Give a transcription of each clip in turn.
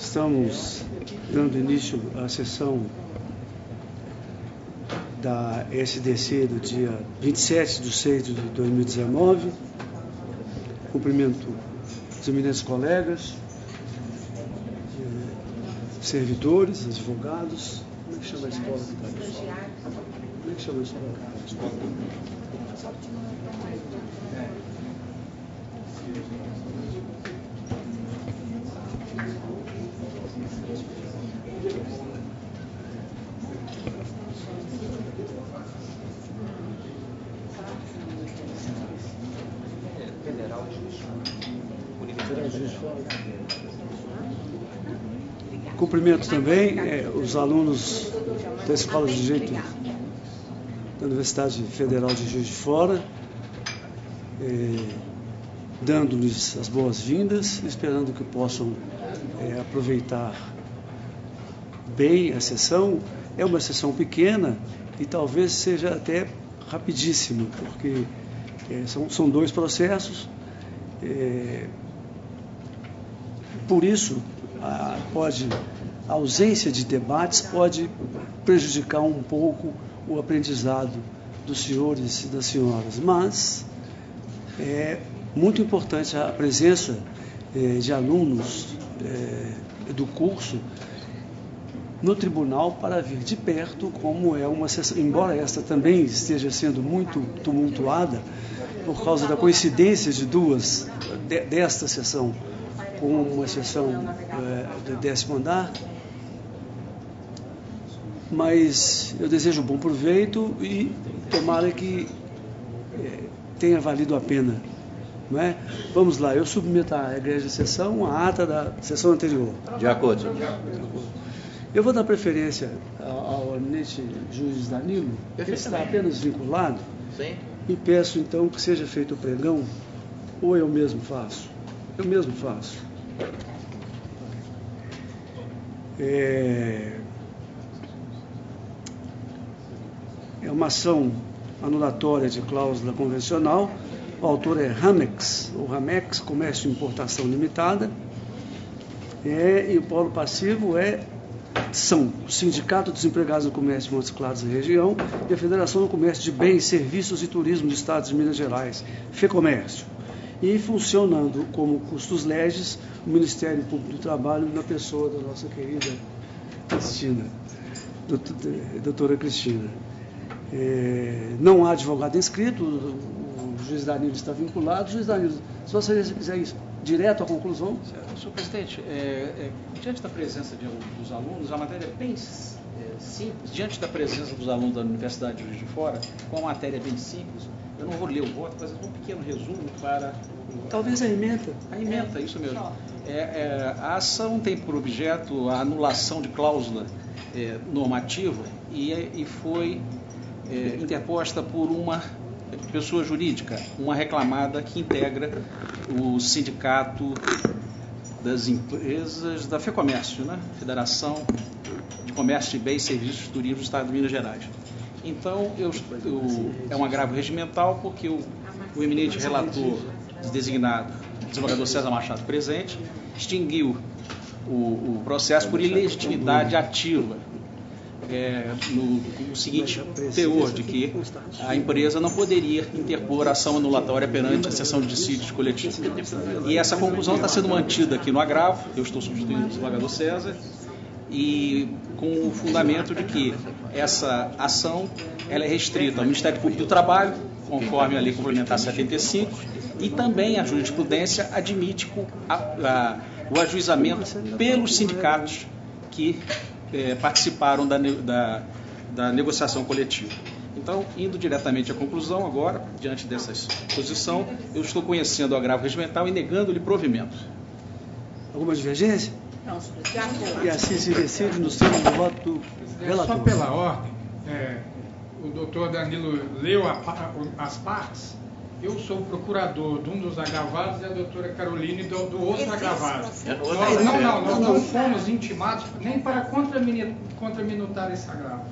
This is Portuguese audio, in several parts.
Estamos dando início à sessão da SDC do dia 27/6/2019. Cumprimento os eminentes colegas, servidores, advogados. Como é que chama a escola? Como é que chama a escola? Cumprimento também os alunos da Escola de Direito da Universidade Federal de Juiz de Fora, dando-lhes as boas-vindas, esperando que possam aproveitar bem a sessão. É uma sessão pequena e talvez seja até rapidíssima, porque são dois processos. Por isso, a ausência de debates pode prejudicar um pouco o aprendizado dos senhores e das senhoras, mas é muito importante a presença de alunos do curso no tribunal para ver de perto como é uma sessão, embora esta também esteja sendo muito tumultuada por causa da coincidência desta sessão com uma sessão do 10º andar, mas eu desejo bom proveito e tomara que tenha valido a pena, não é? Vamos lá, eu submeto à egrégia sessão a ata da sessão anterior. De acordo. Eu vou dar preferência ao eminente juiz Danilo, que está apenas vinculado. Sim. E peço então que seja feito o pregão, ou eu mesmo faço. Eu mesmo faço. É uma ação anulatória de cláusula convencional. O autor é Ramex, Comércio e Importação Limitada. E o polo passivo são o Sindicato dos Empregados do Comércio de Montes Claros e Região e a Federação do Comércio de Bens, Serviços e Turismo do Estado de Minas Gerais, FEComércio. E funcionando como custos legis, o Ministério Público do Trabalho, na pessoa da nossa querida Cristina, doutora Cristina. Não há advogado inscrito, o juiz Danilo está vinculado. Juiz Danilo, se você quiser ir direto à conclusão. Senhor presidente, diante da presença dos alunos, a matéria é bem simples. Diante da presença dos alunos da Universidade de Juiz de Fora, com a matéria bem simples, eu não vou ler o voto, mas um pequeno resumo para... Talvez a ementa. A ementa, isso mesmo. A ação tem por objeto a anulação de cláusula normativa e foi interposta por uma pessoa jurídica, uma reclamada que integra o Sindicato das Empresas da FEComércio, né? Federação de Comércio de Bens, Serviços e Turismo do Estado de Minas Gerais. Então, é um agravo regimental porque o eminente relator designado, desembargador César Machado presente, extinguiu o processo por ilegitimidade ativa, no seguinte teor de que a empresa não poderia interpor ação anulatória perante a seção de dissídios coletivos. E essa conclusão está sendo mantida aqui no agravo. Eu estou substituindo o desembargador César, e com o fundamento de que essa ação ela é restrita ao Ministério Público do Trabalho, conforme a Lei Complementar 75, e também a jurisprudência admite o ajuizamento pelos sindicatos que participaram da negociação coletiva. Então, indo diretamente à conclusão agora, diante dessa posição, eu estou conhecendo o agravo regimental e negando-lhe provimento. Alguma divergência? Não, e assim se decide no termos do voto do relator. Só pela ordem, o doutor Danilo leu as partes. Eu sou o procurador de um dos agravados e a doutora Caroline do outro agravado. Nós não fomos intimados nem para contraminutar esse agravo.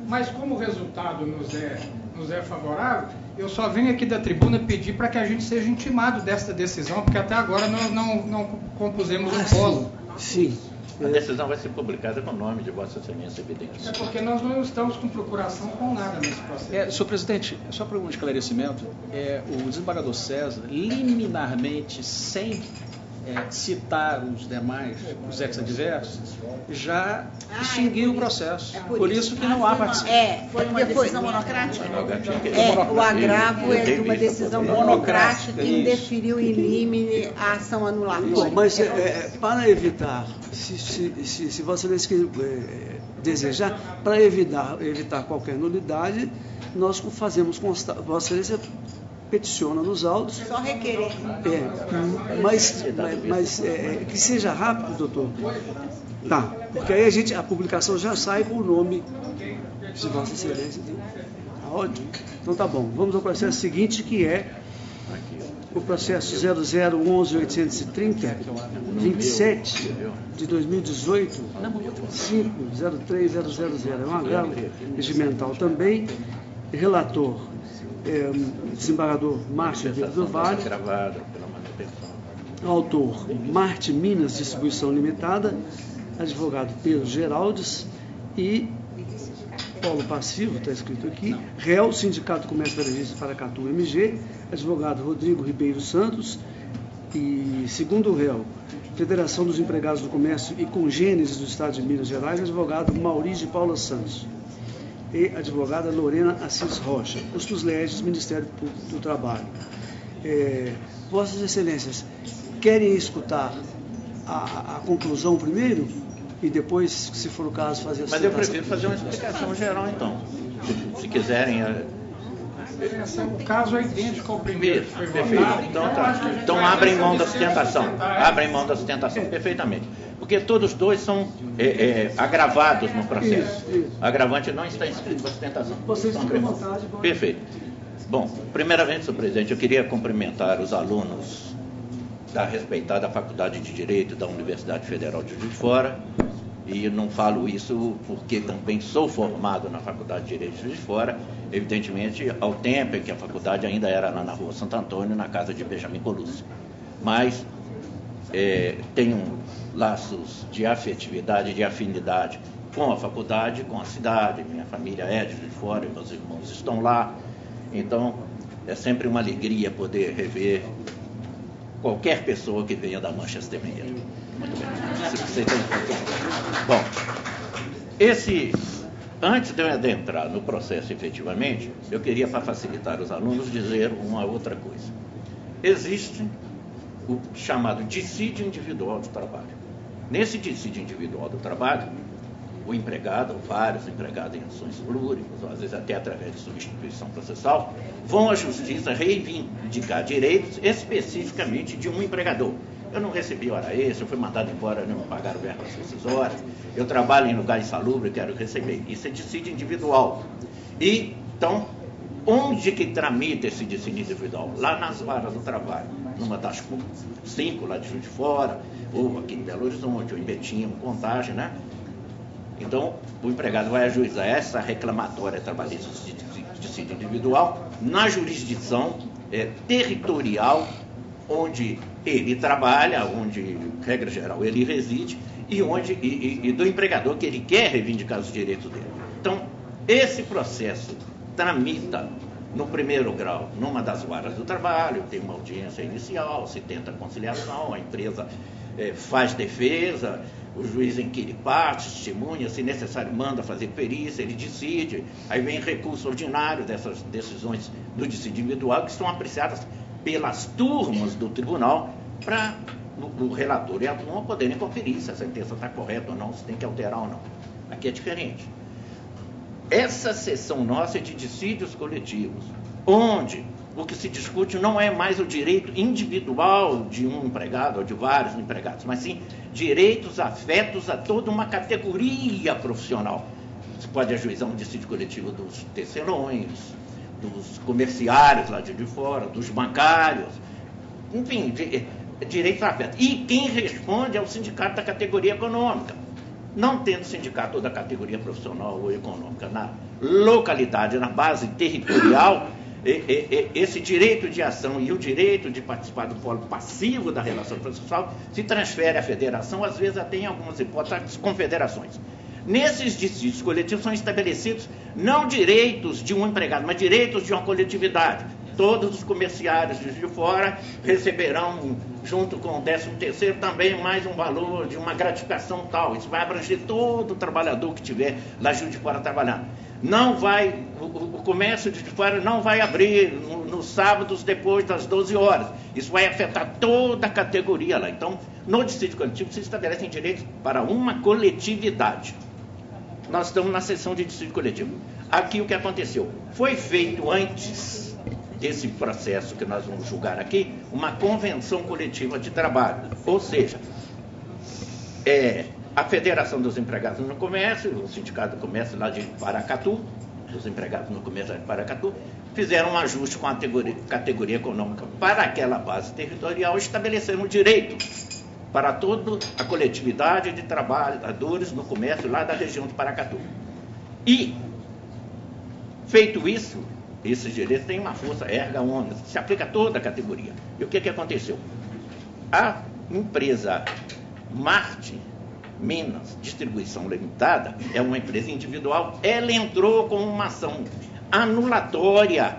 Mas como o resultado nos é favorável, eu só venho aqui da tribuna pedir para que a gente seja intimado desta decisão, porque até agora nós não compusemos um polo. Sim. A decisão vai ser publicada com o nome de Vossa Excelência, evidente. É porque nós não estamos com procuração com nada nesse processo. Senhor presidente, só para um esclarecimento, o desembargador César, liminarmente, sem citar os demais, os ex-adversos, já extinguiu o processo. Por isso que não há participação. Foi uma decisão monocrática. O agravo é de uma decisão monocrática que indeferiu in limine a ação anulatória. Bom, mas para evitar, se Vossa Excelência desejar, para evitar qualquer nulidade, nós fazemos constar, Vossa Excelência peticiona nos autos. Só requerer. Mas que seja rápido, doutor. Tá, porque aí a publicação já sai com o nome de Vossa Excelência. Tá ótimo. Então tá bom. Vamos ao processo seguinte, que é o processo 0011.830, 27 de 2018, 5.03000. É um agravo regimental também. Relator, desembargador Márcio Vieira do Vale. Autor, Marte Minas Distribuição Limitada. Advogado Pedro Geraldes. E Polo Passivo, está escrito aqui. Réu, Sindicato do Comércio Varejista Paracatu MG. Advogado Rodrigo Ribeiro Santos. E segundo réu, Federação dos Empregados do Comércio e Congêneres do Estado de Minas Gerais. Advogado Maurício de Paula Santos. E advogada Lorena Assis Rocha, custos legis, Ministério Público do Trabalho. Vossas Excelências, querem escutar a conclusão primeiro e depois, se for o caso, fazer a Mas eu prefiro fazer uma explicação geral, então. Se quiserem... O caso é idêntico ao primeiro que foi votado. Então abrem mão da sustentação. Abrem mão da sustentação, perfeitamente. Porque todos dois são agravados no processo. Isso. Agravante não está inscrito na sustentação. Vocês ficam à vontade. Perfeito. Bom, primeiramente, senhor presidente, eu queria cumprimentar os alunos da respeitada Faculdade de Direito da Universidade Federal de Juiz de Fora. E não falo isso porque também sou formado na Faculdade de Direito de Juiz de Fora, evidentemente ao tempo em que a faculdade ainda era lá na Rua Santo Antônio, na casa de Benjamin Colucci. Mas tenho laços de afetividade, de afinidade com a faculdade, com a cidade. Minha família é de Juiz de Fora, meus irmãos estão lá. Então, é sempre uma alegria poder rever qualquer pessoa que venha da Manchester United. Muito bem. Bom, antes de eu adentrar no processo efetivamente, eu queria, para facilitar os alunos, dizer uma outra coisa. Existe o chamado dissídio individual do trabalho. Nesse dissídio individual do trabalho, o empregado, ou vários empregados em ações plúricas, ou às vezes até através de substituição processal, vão à justiça reivindicar direitos especificamente de um empregador. Eu não recebi hora extra, eu fui mandado embora, não me pagaram verbas rescisórias, eu trabalho em lugar insalubre, quero receber. Isso é dissídio individual. E, então, onde que tramita esse dissídio individual? Lá nas varas do trabalho, numa das 5 lá de Juiz de Fora, ou aqui em Belo Horizonte, ou em Betim, ou Contagem, né? Então, o empregado vai ajuizar essa reclamatória trabalhista de dissídio individual na jurisdição territorial onde ele trabalha, onde, regra geral, ele reside, e do empregador que ele quer reivindicar os direitos dele. Então, esse processo tramita no primeiro grau, numa das varas do trabalho, tem uma audiência inicial, se tenta conciliação, a empresa faz defesa, o juiz inquire parte, testemunha, se necessário manda fazer perícia, ele decide, aí vem recurso ordinário dessas decisões do dissídio individual que são apreciadas pelas turmas do tribunal para o relator e a turma poderem conferir se a sentença está correta ou não, se tem que alterar ou não. Aqui é diferente. Essa sessão nossa é de dissídios coletivos, onde o que se discute não é mais o direito individual de um empregado ou de vários empregados, mas sim direitos afetos a toda uma categoria profissional. Você pode ajuizar um dissídio coletivo dos tecelões, dos comerciários lá de fora, dos bancários, enfim, direitos afetos. E quem responde é o sindicato da categoria econômica. Não tendo sindicato ou da categoria profissional ou econômica na localidade, na base territorial, esse direito de ação e o direito de participar do polo passivo da relação processual se transfere à federação, às vezes até em algumas hipóteses às confederações. Nesses dissídios coletivos são estabelecidos não direitos de um empregado, mas direitos de uma coletividade. Todos os comerciários de fora receberão, junto com o 13º, também mais um valor de uma gratificação tal. Isso vai abranger todo o trabalhador que tiver lá de fora trabalhando. Não vai, o comércio de fora não vai abrir nos sábados depois das 12 horas. Isso vai afetar toda a categoria lá. Então, no dissídio coletivo se estabelecem direitos para uma coletividade. Nós estamos na sessão de dissídio coletivo. Aqui o que aconteceu? Foi feito antes desse processo que nós vamos julgar aqui, uma convenção coletiva de trabalho. Ou seja, a Federação dos Empregados no Comércio, o Sindicato do Comércio lá de Paracatu, dos empregados no comércio de Paracatu, fizeram um ajuste com a categoria econômica para aquela base territorial, estabeleceram direito para toda a coletividade de trabalhadores no comércio lá da região de Paracatu. E, feito isso, esses direitos têm uma força erga omnes, se aplica a toda a categoria. E o que aconteceu? A empresa Marte Minas Distribuição Limitada é uma empresa individual, ela entrou com uma ação anulatória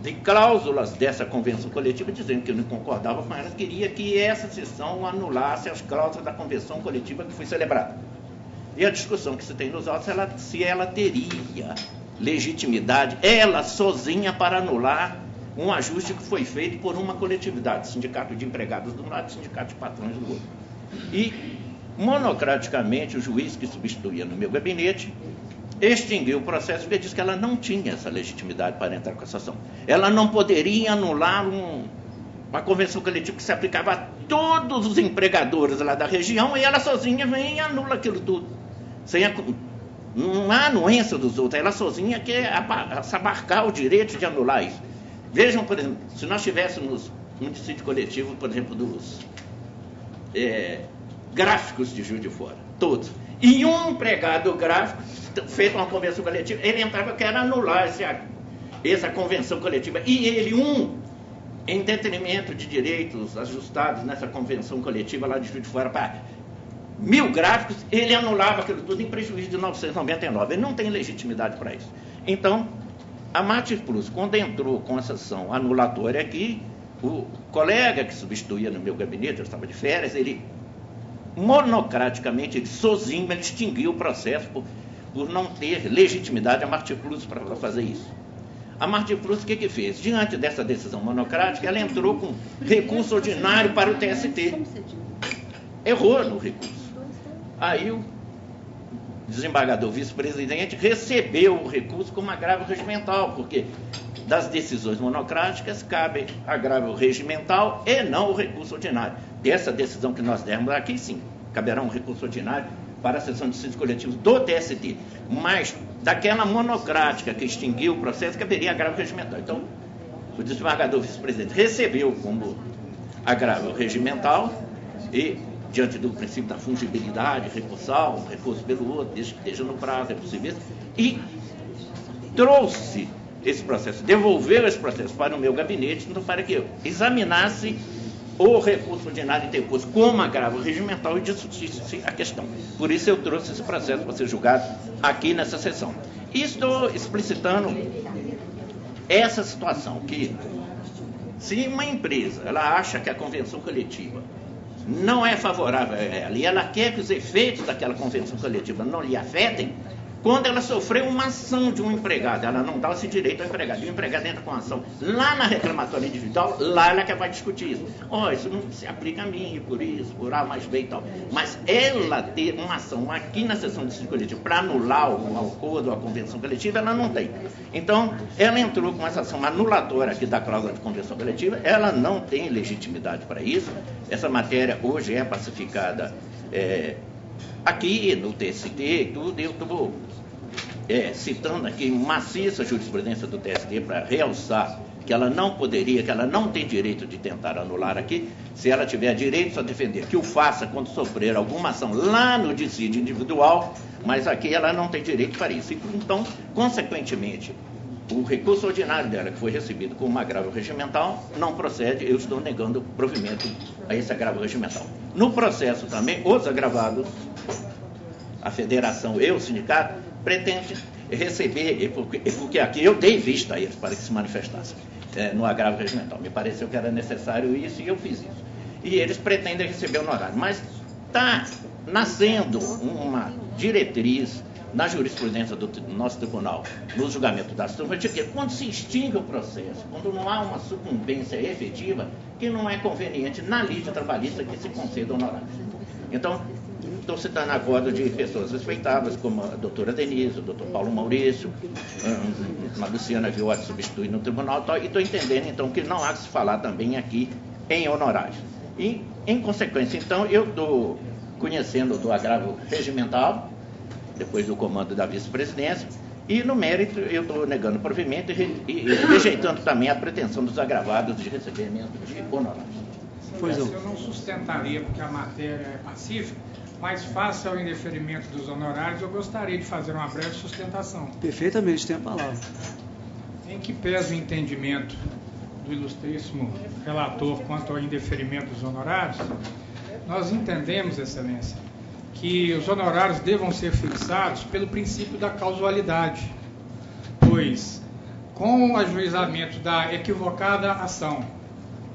de cláusulas dessa convenção coletiva, dizendo que não concordava com ela, queria que essa sessão anulasse as cláusulas da convenção coletiva que foi celebrada. E a discussão que se tem nos autos é se ela teria legitimidade, ela sozinha, para anular um ajuste que foi feito por uma coletividade, sindicato de empregados de um lado e sindicato de patrões do outro. E, monocraticamente, o juiz que substituía no meu gabinete extinguiu o processo porque disse que ela não tinha essa legitimidade para entrar com essa ação. Ela não poderia anular uma convenção coletiva que se aplicava a todos os empregadores lá da região, e ela sozinha vem e anula aquilo tudo. Não há anuência dos outros, ela sozinha quer abarcar o direito de anular isso. Vejam, por exemplo, se nós tivéssemos um dissídio coletivo, por exemplo, dos gráficos de Juiz de Fora, todos, e um empregado gráfico feito uma convenção coletiva, ele entrava, quer anular essa convenção coletiva, e ele, em detrimento de direitos ajustados nessa convenção coletiva lá de Juiz de Fora para 1000 gráficos, ele anulava aquilo tudo em prejuízo de 999. Ele não tem legitimidade para isso. Então, a Marte Plus, quando entrou com essa ação anulatória aqui, o colega que substituía no meu gabinete, eu estava de férias, ele monocraticamente, ele sozinho, ele extinguiu o processo por não ter legitimidade a Marte Plus para fazer isso. A Marte Plus, o que fez? Diante dessa decisão monocrática, ela entrou com recurso ordinário para o TST. Errou no recurso. Aí o desembargador vice-presidente recebeu o recurso como agravo regimental, porque das decisões monocráticas cabe agravo regimental e não o recurso ordinário. Dessa decisão que nós demos aqui, sim, caberá um recurso ordinário para a sessão de dissídios coletivos do TST. Mas daquela monocrática que extinguiu o processo, caberia agravo regimental. Então, o desembargador vice-presidente recebeu como agravo regimental e, diante do princípio da fungibilidade recursal, um recurso pelo outro, desde que esteja no prazo, é possível, e trouxe esse processo, devolveu esse processo para o meu gabinete, então, para que eu examinasse o recurso ordinário interposto como agravo regimental e discutisse a questão. Por isso eu trouxe esse processo para ser julgado aqui nessa sessão. E estou explicitando essa situação, que se uma empresa ela acha que a convenção coletiva não é favorável a ela e ela quer que os efeitos daquela convenção coletiva não lhe afetem, quando ela sofreu uma ação de um empregado, ela não dá esse direito ao empregado, e o empregado entra com a ação lá na reclamatória individual, lá ela que vai discutir isso. Isso não se aplica a mim, por isso, por A mais B e tal. Mas ela ter uma ação aqui na sessão de dissídio coletivo para anular o acordo, a convenção coletiva, ela não tem. Então, ela entrou com essa ação anulatória aqui da cláusula de convenção coletiva, ela não tem legitimidade para isso. Essa matéria hoje é pacificada aqui no TST e tudo, eu estou citando aqui maciça jurisprudência do TST para realçar que ela não poderia, que ela não tem direito de tentar anular aqui, se ela tiver direito a defender, que o faça quando sofrer alguma ação lá no dissídio individual, mas aqui ela não tem direito para isso. Então, consequentemente, o recurso ordinário dela, que foi recebido como agravo regimental, não procede, eu estou negando provimento a esse agravo regimental. No processo também, os agravados, a federação e o sindicato, pretendem receber, porque aqui eu dei vista a eles para que se manifestassem no agravo regimental. Me pareceu que era necessário isso e eu fiz isso. E eles pretendem receber honorário. Mas está nascendo uma diretriz na jurisprudência do nosso tribunal, no julgamento das turmas, de que quando se extingue o processo, quando não há uma sucumbência efetiva, que não é conveniente na lide trabalhista que se conceda honorário. Então, estou citando agora de pessoas respeitáveis, como a doutora Denise, o doutor Paulo Maurício, a Luciana Viotti substitui no tribunal, e estou entendendo, então, que não há que se falar também aqui em honorários. E, em consequência, então, eu estou conhecendo do agravo regimental, depois do comando da vice-presidência, e no mérito eu estou negando provimento e rejeitando também a pretensão dos agravados de recebimento de honorários. Pois eu não sustentaria, porque a matéria é pacífica, mas face ao indeferimento dos honorários, eu gostaria de fazer uma breve sustentação. Perfeitamente, tem a palavra. Em que pesa o entendimento do ilustríssimo relator quanto ao indeferimento dos honorários, nós entendemos, Excelência, que os honorários devam ser fixados pelo princípio da causalidade, pois, com o ajuizamento da equivocada ação,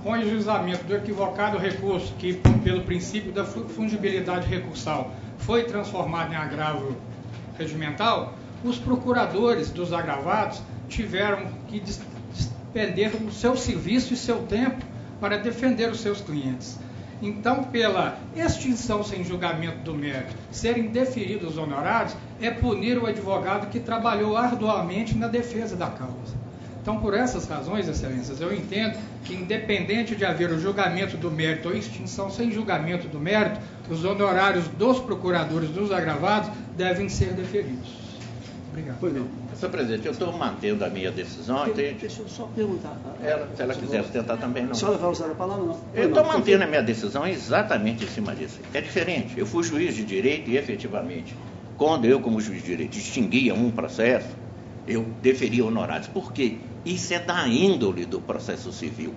com o ajuizamento do equivocado recurso, que pelo princípio da fungibilidade recursal foi transformado em agravo regimental, os procuradores dos agravados tiveram que despender o seu serviço e seu tempo para defender os seus clientes. Então, pela extinção sem julgamento do mérito, serem deferidos os honorários, é punir o advogado que trabalhou arduamente na defesa da causa. Então, por essas razões, Excelências, eu entendo que, independente de haver o julgamento do mérito ou extinção sem julgamento do mérito, os honorários dos procuradores dos agravados devem ser deferidos. Obrigado. Pois não. Senhor presidente, eu estou mantendo a minha decisão. Deixa eu só perguntar. Se ela quiser sustentar também, não. A senhora vai usar a palavra, não? Eu estou mantendo a minha decisão exatamente em cima disso. É diferente. Eu fui juiz de direito e, efetivamente, quando eu, como juiz de direito, extinguia um processo, eu deferia honorários. Por quê? Isso é da índole do processo civil.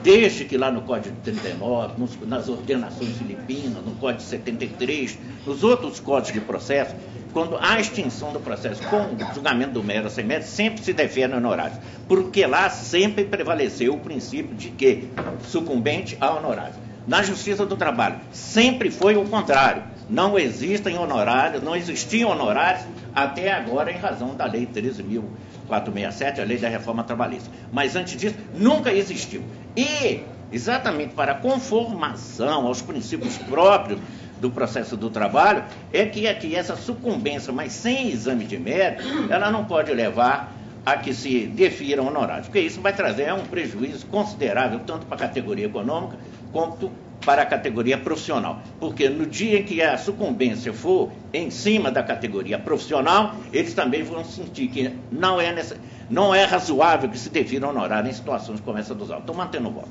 Desde que lá no Código de 39, nas ordenações filipinas, no Código de 73, nos outros códigos de processo, quando há extinção do processo com o julgamento do mérito ou sem mérito, sempre se defere honorários. Porque lá sempre prevaleceu o princípio de que sucumbente a honorários. Na Justiça do Trabalho, sempre foi o contrário. Não existem honorários, não existiam honorários até agora em razão da Lei 13.467, a Lei da Reforma Trabalhista. Mas antes disso, nunca existiu. E, exatamente para a conformação aos princípios próprios do processo do trabalho, é que aqui essa sucumbência, mas sem exame de mérito, ela não pode levar a que se defiram honorários, porque isso vai trazer um prejuízo considerável, tanto para a categoria econômica, quanto para a categoria profissional. Porque no dia em que a sucumbência for em cima da categoria profissional, eles também vão sentir que não é razoável que se defira honorário em situações como essa dos autos. Estou mantendo o voto.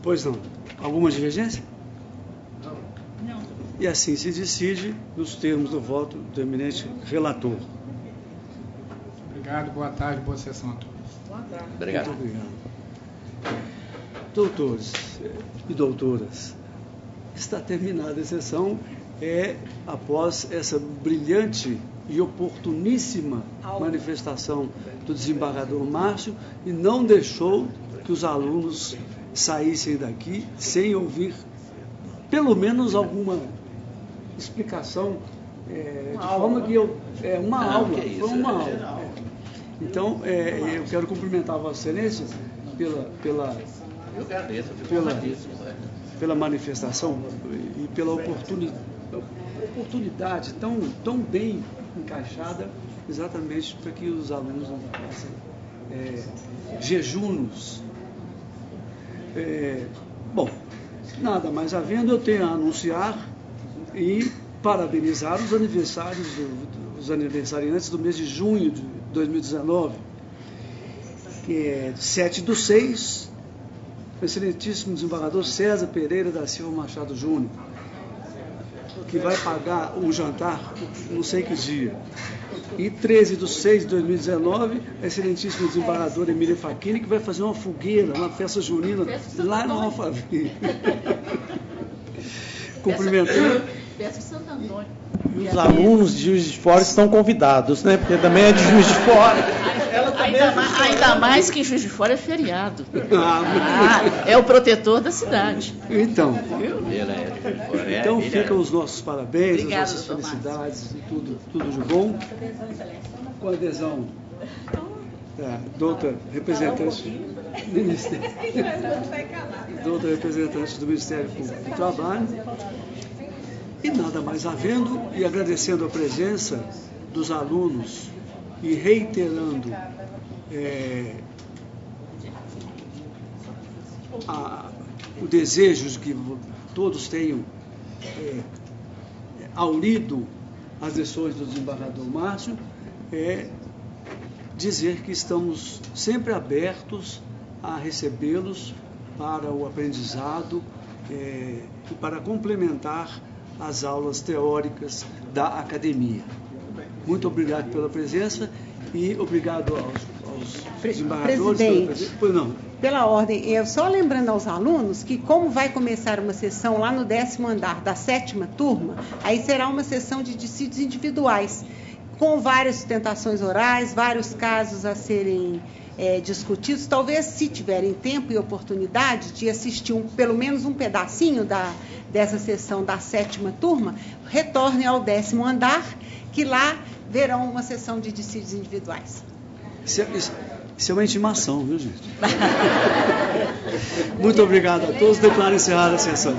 Pois não. Alguma divergência? Não. E assim se decide nos termos do voto do eminente relator. Obrigado, boa tarde, boa sessão a todos. Boa tarde. Obrigado. Muito obrigado. Doutores e doutoras, está terminada a sessão, após essa brilhante e oportuníssima manifestação do desembargador Márcio, e não deixou que os alunos saíssem daqui sem ouvir pelo menos alguma explicação, de forma que uma aula. Foi uma aula. Então, eu quero cumprimentar Vossa Excelência pela manifestação e pela oportunidade tão bem encaixada, exatamente para que os alunos não façam jejunos. Bom, nada mais havendo, eu tenho a anunciar e parabenizar os aniversariantes do mês de junho de 2019, que é 7/6, o excelentíssimo desembargador César Pereira da Silva Machado Júnior, que vai pagar um jantar, não sei que dia. E 13/6/2019, a excelentíssima desembargadora Emília Facchini, que vai fazer uma fogueira, uma festa junina, lá no Alphaville. Cumprimentando. Festa de Santo Antônio. E os alunos de Juiz de Fora estão convidados, né? Porque também é de Juiz de Fora. Ainda mais que Juiz de Fora é feriado. É o protetor da cidade. Então, é então ficam os nossos parabéns, Obrigada, as nossas felicidades e tudo de bom. Com a adesão da outra representante do Ministério, do Ministério Público do Trabalho. E nada mais havendo, e agradecendo a presença dos alunos e reiterando o desejo de que todos tenham aurido as lições do desembargador Márcio, dizer que estamos sempre abertos a recebê-los para o aprendizado e para complementar as aulas teóricas da academia. Muito obrigado pela presença e obrigado aos desembargadores. Presidente, pela ordem, eu só lembrando aos alunos que como vai começar uma sessão lá no 10º andar da 7ª turma, aí será uma sessão de dissídios individuais, com várias sustentações orais, vários casos a serem discutidos. Talvez, se tiverem tempo e oportunidade de assistir pelo menos um pedacinho dessa sessão da 7ª turma, retornem ao 10º andar, que lá verão uma sessão de dissídios individuais. Isso é uma intimação, viu, gente? Muito obrigado a todos. Declaro encerrada a sessão.